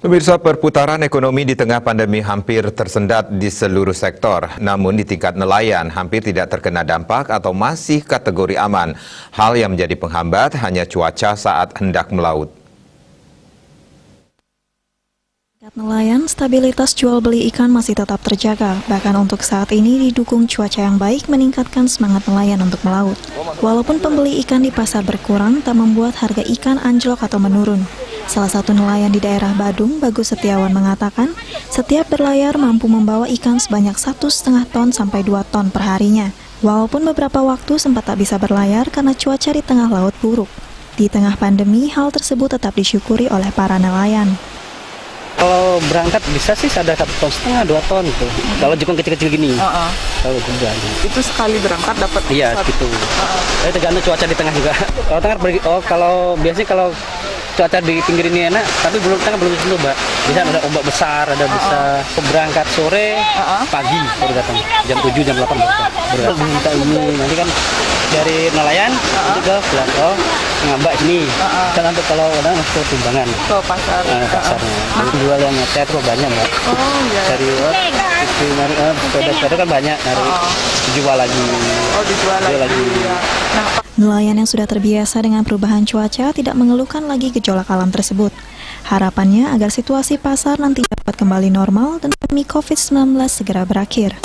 Pemirsa, perputaran ekonomi di tengah pandemi hampir tersendat di seluruh sektor. Namun di tingkat nelayan hampir tidak terkena dampak atau masih kategori aman. Hal yang menjadi penghambat hanya cuaca saat hendak melaut. Tingkat nelayan, stabilitas jual beli ikan masih tetap terjaga. Bahkan untuk saat ini didukung cuaca yang baik meningkatkan semangat nelayan untuk melaut. Walaupun pembeli ikan di pasar berkurang, tak membuat harga ikan anjlok atau menurun. Salah satu nelayan di daerah Badung, Bagus Setiawan mengatakan, setiap berlayar mampu membawa ikan sebanyak 1,5 ton sampai 2 ton per harinya. Walaupun beberapa waktu sempat tak bisa berlayar karena cuaca di tengah laut buruk. Di tengah pandemi, hal tersebut tetap disyukuri oleh para nelayan. Kalau berangkat bisa sih ada 1,5 ton, 2 ton gitu. Kalau jukung kecil-kecil gini. Kalau kemudian. Itu sekali berangkat dapat? Iya, gitu. Tergantung cuaca di tengah juga. Kalau tengah kalau biasanya kalau cuaca di pinggir ini enak, tapi tengah belum tentu, Mbak. Bisa ada ombak besar, ada bisa berangkat sore, pagi baru datang. Jam 7, jam 8 baru minta ini. Nanti kan dari nelayan juga pulang ngambak sini. Kan untuk kalau orang masuk timbangan. Ke pasar. Pasarnya. Jadi jual yang ngecat kok banyak, Mbak. Oh iya. Dari sepeda kan banyak, dari dijual lagi. Oh, dijual lagi. Ya. Nah, Nelayan yang sudah terbiasa dengan perubahan cuaca tidak mengeluhkan lagi gejolak alam tersebut. Harapannya agar situasi pasar nanti dapat kembali normal dan pandemi COVID-19 segera berakhir.